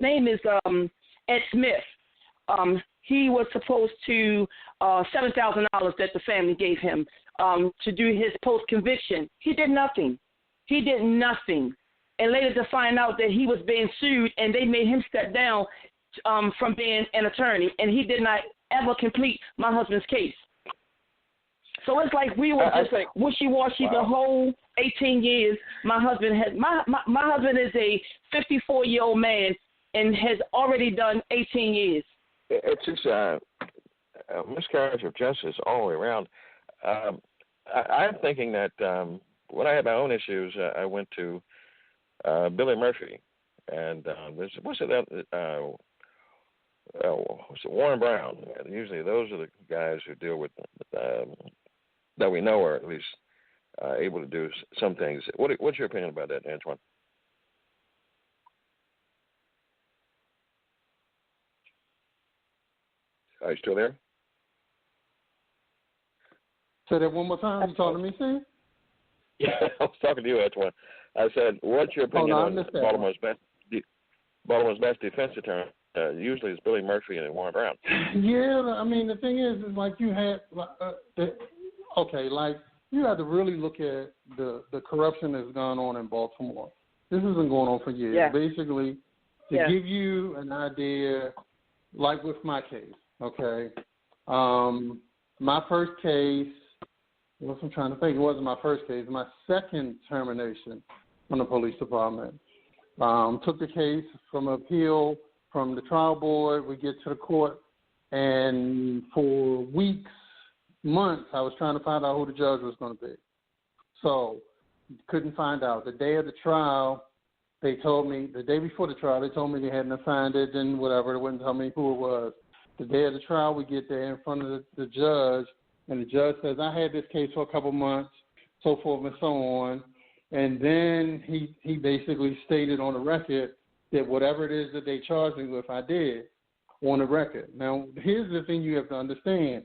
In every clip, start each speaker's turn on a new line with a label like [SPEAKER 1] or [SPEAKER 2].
[SPEAKER 1] name is Ed Smith. He was supposed to $7,000 that the family gave him to do his post-conviction. He did nothing. He did nothing. And later to find out that he was being sued, and they made him step down from being an attorney, and he did not ever complete my husband's case. So it's like we were just wishy-washy the whole 18 years. My husband is a 54-year-old man and has already done 18 years.
[SPEAKER 2] It's just a miscarriage of justice all the way around. I'm thinking that when I had my own issues, I went to Billy Murphy, and Warren Brown. And usually those are the guys who deal with that we know are at least able to do some things. What's your opinion about that, Antoine? Are you still there?
[SPEAKER 3] Say that one more time. You talking to me, Steve?
[SPEAKER 2] Yeah, I was talking to you, Antoine. I said, what's your opinion on Baltimore's best defense attorney? Usually it's Billy Murphy and Warren Brown.
[SPEAKER 3] Yeah, I mean, the thing is like you had, you have to really look at the corruption that's gone on in Baltimore. This has been going on for years.
[SPEAKER 1] Yeah.
[SPEAKER 3] Basically, to give you an idea, like with my case, okay, my first case, I'm trying to think, it wasn't my first case, my second termination from the police department. Took the case from appeal from the trial board. We get to the court, and for weeks, months, I was trying to find out who the judge was going to be. So, couldn't find out. The day of the trial, they told me, the day before the trial, they told me they hadn't assigned it and whatever. They wouldn't tell me who it was. The day of the trial, we get there in front of the judge, and the judge says, I had this case for a couple months, so forth and so on. And then he basically stated on the record that whatever it is that they charged me with, I did on the record. Now, here's the thing you have to understand.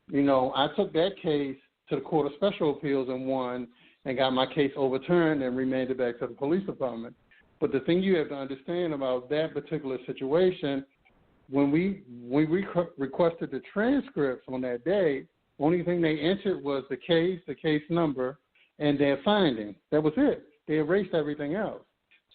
[SPEAKER 3] You know, I took that case to the Court of Special Appeals and won and got my case overturned and remanded back to the police department. But the thing you have to understand about that particular situation, when we requested the transcripts on that day, only thing they entered was the case number, and their finding. That was it. They erased everything else.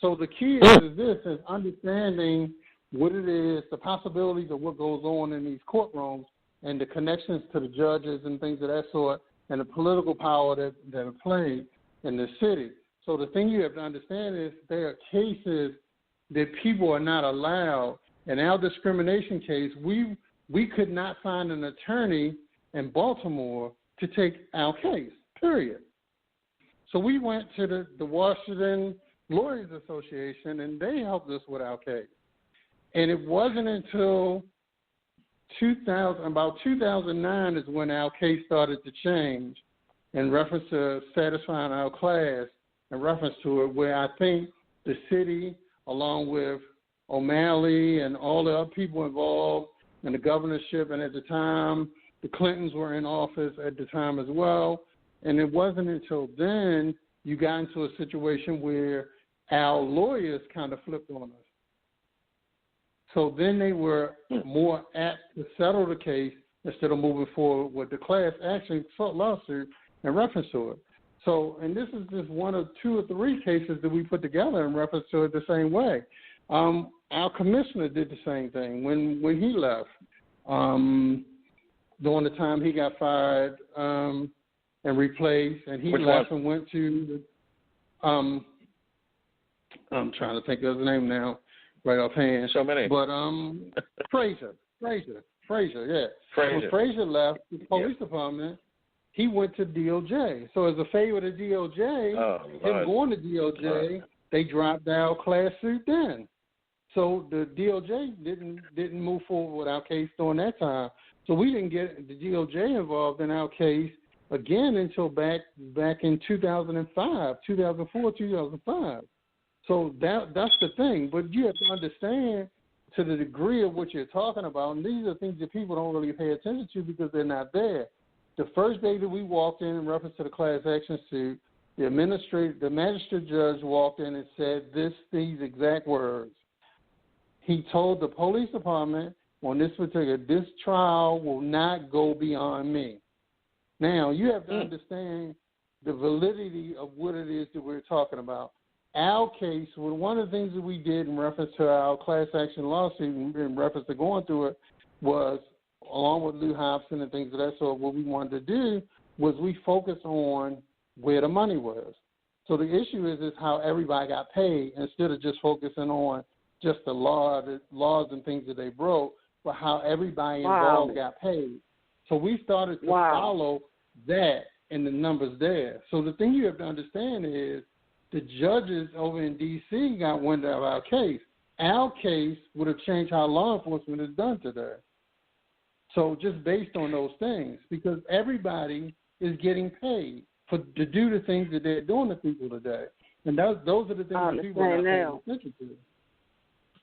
[SPEAKER 3] So the key is understanding what it is, the possibilities of what goes on in these courtrooms, and the connections to the judges and things of that sort, and the political power that are played in the city. So the thing you have to understand is there are cases that people are not allowed. In our discrimination case, we could not find an attorney in Baltimore to take our case, period. So we went to the Washington Lawyers Association, and they helped us with our case. And it wasn't until 2009 is when our case started to change in reference to satisfying our class, in reference to it, where I think the city, along with O'Malley and all the other people involved in the governorship, and at the time, the Clintons were in office at the time as well. And it wasn't until then you got into a situation where our lawyers kind of flipped on us. So then they were more apt to settle the case instead of moving forward with the class action lawsuit in reference to it. So, and this is just one of two or three cases that we put together in reference to it the same way. Our commissioner did the same thing when he left. During the time he got fired and replaced, and he left and went to I'm trying to think of his name now, right offhand.
[SPEAKER 2] So many.
[SPEAKER 3] But Frazier, yeah. Frazier. When Frazier left the police department, he went to DOJ. So as a favor to DOJ, him going to DOJ, they dropped our class suit then. So the DOJ didn't move forward with our case during that time. So we didn't get the DOJ involved in our case again until back in 2004, 2005. So that's the thing. But you have to understand to the degree of what you're talking about, and these are things that people don't really pay attention to because they're not there. The first day that we walked in reference to the class action suit, the magistrate judge walked in and said these exact words. he told the police department on this trial will not go beyond me. Now, you have to understand the validity of what it is that we're talking about. Our case, one of the things that we did in reference to our class action lawsuit, in reference to going through it, was, along with Lou Hobson and things of that sort, what we wanted to do was we focused on where the money was. So the issue is how everybody got paid instead of just focusing on just the laws and things that they broke, but how everybody involved got paid. So we started to follow that and the numbers there. So the thing you have to understand is the judges over in D.C. got wind of our case. Our case would have changed how law enforcement is done today. So just based on those things, because everybody is getting paid to do the things that they're doing to people today. And those are the things that people are not paying attention to.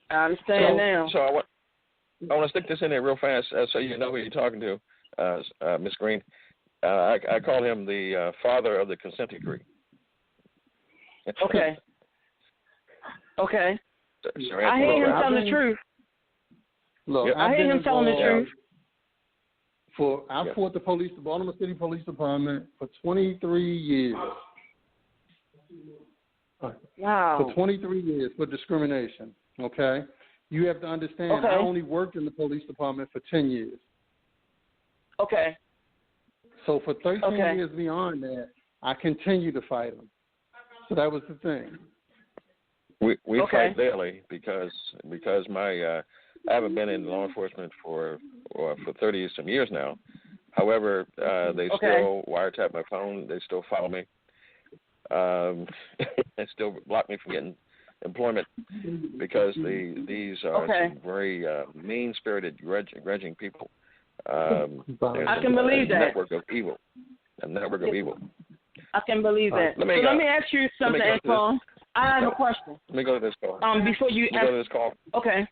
[SPEAKER 1] I understand now.
[SPEAKER 2] So I want to stick this in there real fast so you know who you're talking to, Ms. Green. I call him the father of the consent decree.
[SPEAKER 1] Okay. Okay. I hear him telling the truth.
[SPEAKER 3] Look,
[SPEAKER 1] I hear him telling the truth.
[SPEAKER 3] I fought the Baltimore City Police Department for 23 years.
[SPEAKER 1] Wow.
[SPEAKER 3] For 23 years for discrimination, okay? You have to understand, I only worked in the police department for 10 years.
[SPEAKER 1] Okay.
[SPEAKER 3] So for 13 years beyond that, I continue to fight them. So that was the thing.
[SPEAKER 2] We fight daily because my I haven't been in law enforcement for 30-some years now. However, they still wiretap my phone. They still follow me. They still block me from getting employment because these are some very mean-spirited, grudging people.
[SPEAKER 1] I can believe that.
[SPEAKER 2] A network of evil.
[SPEAKER 1] I can believe that. Let me ask you something, Antoine. I have a question.
[SPEAKER 2] Let me go to this call.
[SPEAKER 1] Before you
[SPEAKER 2] go to this call.
[SPEAKER 1] Okay.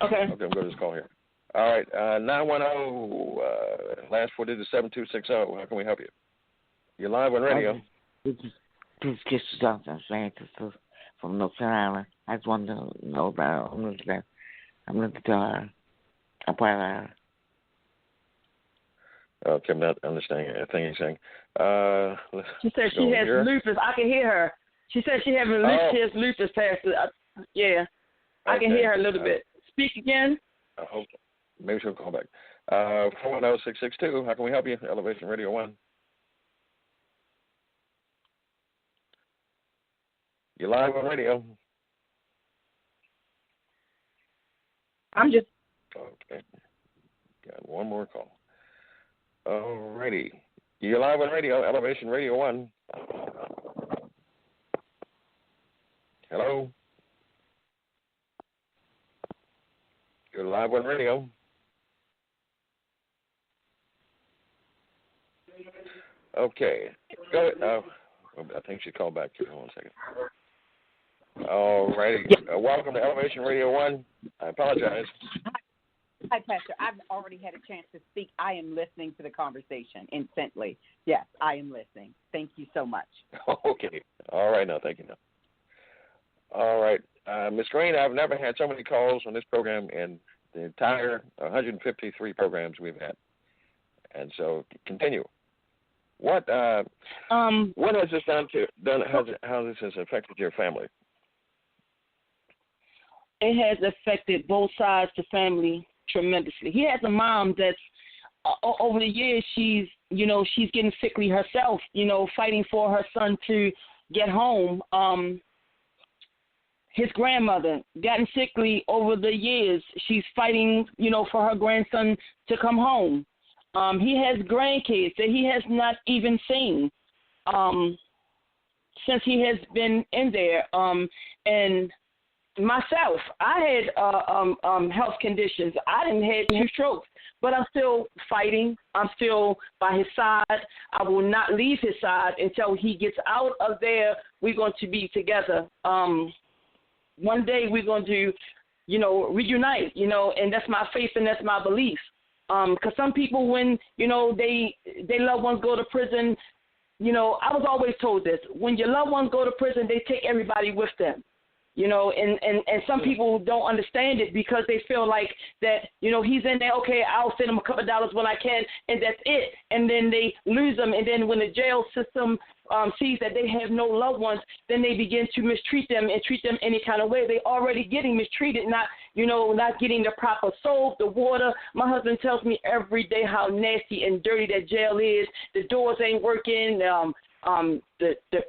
[SPEAKER 1] Okay,
[SPEAKER 2] I'm going to this call here. All right, 910, last 4 digits, 7260. How can we help you? You're live on radio.
[SPEAKER 4] This is Kiss Johnson, from North Carolina. I just wanted to know about I'm going to tell her about her.
[SPEAKER 2] Okay, I'm not understanding anything you're saying.
[SPEAKER 1] She said she has lupus. I can hear her. She said she has lupus past yeah. I can hear her a little bit. Speak again.
[SPEAKER 2] I hope. Maybe she'll call back. 410-662. How can we help you? Elevation Radio 1. You're live on radio.
[SPEAKER 1] I'm just.
[SPEAKER 2] Okay. Got one more call. All righty. You're live on radio. Elevation Radio 1. Hello. You're live on radio. Okay. Go ahead. I think she called back. Give me 1 second. All righty. Welcome to Elevation Radio 1. I apologize.
[SPEAKER 5] Hi, Pastor. I've already had a chance to speak. I am listening to the conversation instantly. Yes, I am listening. Thank you so much.
[SPEAKER 2] Okay. All right. Now, thank you. Now. All right. Ms. Green, I've never had so many calls on this program in the entire 153 programs we've had. And so, continue. What has this how this has affected your family?
[SPEAKER 1] It has affected both sides of the family tremendously. He has a mom that's over the years she's getting sickly herself, fighting for her son to get home. His grandmother gotten sickly over the years. She's fighting, for her grandson to come home. He has grandkids that he has not even seen since he has been in there. And myself, I had health conditions. I didn't had 2 strokes, but I'm still fighting. I'm still by his side. I will not leave his side until he gets out of there. We're going to be together. One day we're going to, reunite, and that's my faith and that's my belief. Because some people, when, they loved ones go to prison, I was always told this. When your loved ones go to prison, they take everybody with them. and some people don't understand it because they feel like that, he's in there, okay, I'll send him a couple of dollars when I can, and that's it. And then they lose them, and then when the jail system sees that they have no loved ones, then they begin to mistreat them and treat them any kind of way. They already getting mistreated, not getting the proper soap, the water. My husband tells me every day how nasty and dirty that jail is. The doors ain't working. The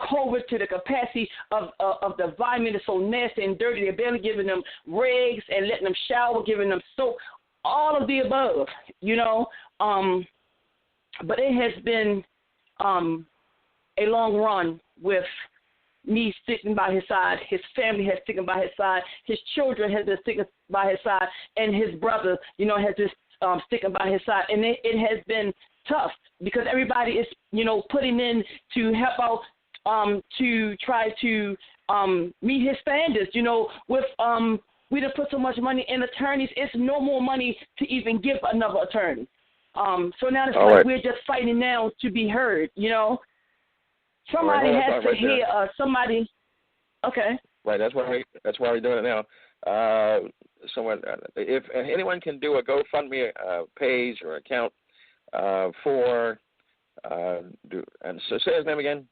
[SPEAKER 1] COVID to the capacity of the environment is so nasty and dirty. They're barely giving them rags and letting them shower, giving them soap, all of the above, but it has been a long run with me sticking by his side. His family has sticking by his side. His children have been sticking by his side, and his brother, has just sticking by his side. And it has been tough because everybody is, putting in to help out to try to meet his standards. With we done put so much money in attorneys, it's no more money to even give another attorney. So now it's like we're just fighting now to be heard. Somebody has to hear us. Somebody. Okay.
[SPEAKER 2] Right. That's why we're doing it now. If anyone can do a GoFundMe page or account for and so say his name again.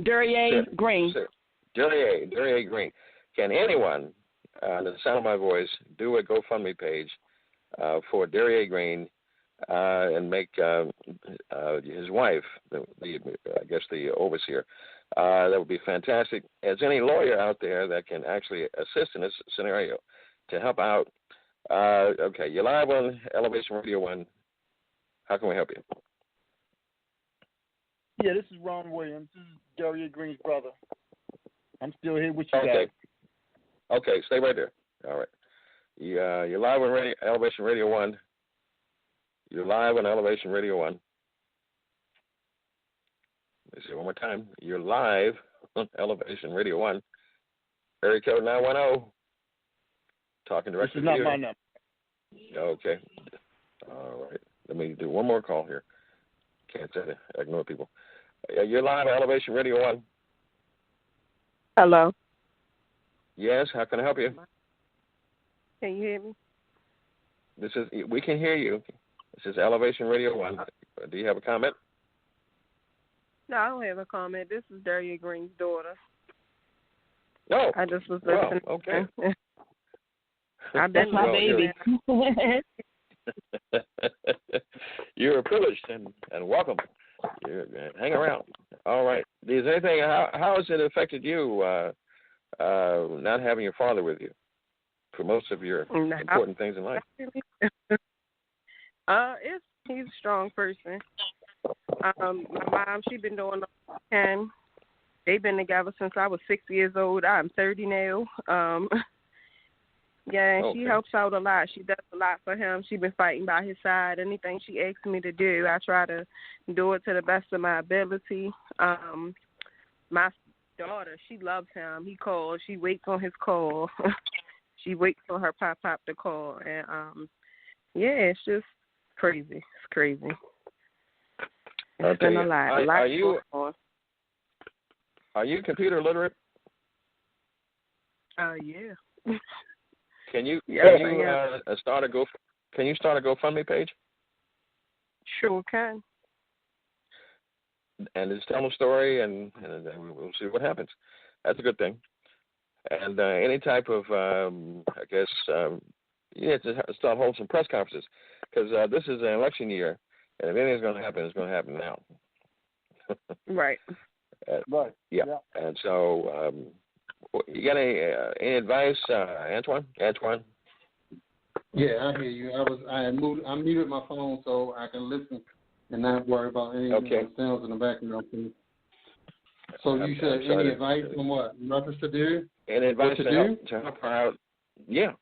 [SPEAKER 1] Duryea Green.
[SPEAKER 2] Duryea Green. Can anyone, the sound of my voice, do a GoFundMe page for Duryea Green and make his wife, I guess the overseer, that would be fantastic. As any lawyer out there that can actually assist in this scenario to help out. Okay, you're live on Elevation Radio 1. How can we help you?
[SPEAKER 6] Yeah, this is Ron Williams. This is Duryea Green's brother. I'm still here with you guys.
[SPEAKER 2] Okay, stay right there. All right. You're live on Elevation Radio 1. You're live on Elevation Radio 1. Let's see one more time. You're live on Elevation Radio 1. Area code 910. Talking directly to you.
[SPEAKER 6] This is not my number.
[SPEAKER 2] Okay. All right. Let me do one more call here. Can't ignore people. You're live on Elevation Radio 1.
[SPEAKER 7] Hello.
[SPEAKER 2] Yes, how can I help you?
[SPEAKER 7] Can you hear me?
[SPEAKER 2] We can hear you. This is Elevation Radio 1. Do you have a comment?
[SPEAKER 7] No, I don't have a comment. This is Duryea Green's daughter.
[SPEAKER 2] No.
[SPEAKER 7] I just was listening.
[SPEAKER 2] Well, okay.
[SPEAKER 1] That's my baby.
[SPEAKER 2] You're privileged and welcome. Hang around. All right. Is anything? How has it affected you not having your father with you for most of your important things in life?
[SPEAKER 7] He's a strong person. My mom, she's been doing all she can. They've been together since I was 6 years old. I'm 30 now. She helps out a lot. She does a lot for him. She's been fighting by his side. Anything she asks me to do, I try to do it to the best of my ability. My daughter, she loves him. He calls. She waits on his call. She waits for her pop to call. And, it's just crazy. It's crazy. It's been a lot.
[SPEAKER 2] Are you computer literate?
[SPEAKER 7] Yeah.
[SPEAKER 2] Can you start a GoFundMe page?
[SPEAKER 7] Sure can.
[SPEAKER 2] And just tell them a story, and we'll see what happens. That's a good thing. And any type of, you have to start holding some press conferences because this is an election year, and if anything's going to happen, it's going to happen now.
[SPEAKER 7] Right.
[SPEAKER 6] Right.
[SPEAKER 2] Yeah. And so, you got any advice, Antoine?
[SPEAKER 3] Yeah, I hear you. I muted my phone so I can listen and not worry about any sounds in the background. So you said any advice on what? In reference to do?
[SPEAKER 2] Any advice to help her out? Yeah.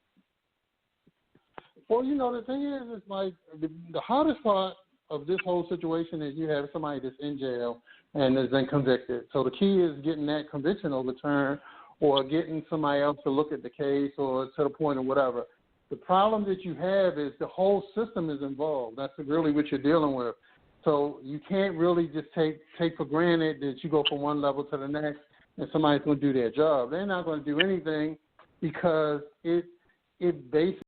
[SPEAKER 3] Well, the thing is, it's like the hardest part of this whole situation is you have somebody that's in jail and has been convicted. So the key is getting that conviction overturned or getting somebody else to look at the case or to the point or whatever. The problem that you have is the whole system is involved. That's really what you're dealing with. So you can't really just take for granted that you go from one level to the next and somebody's going to do their job. They're not going to do anything because it basically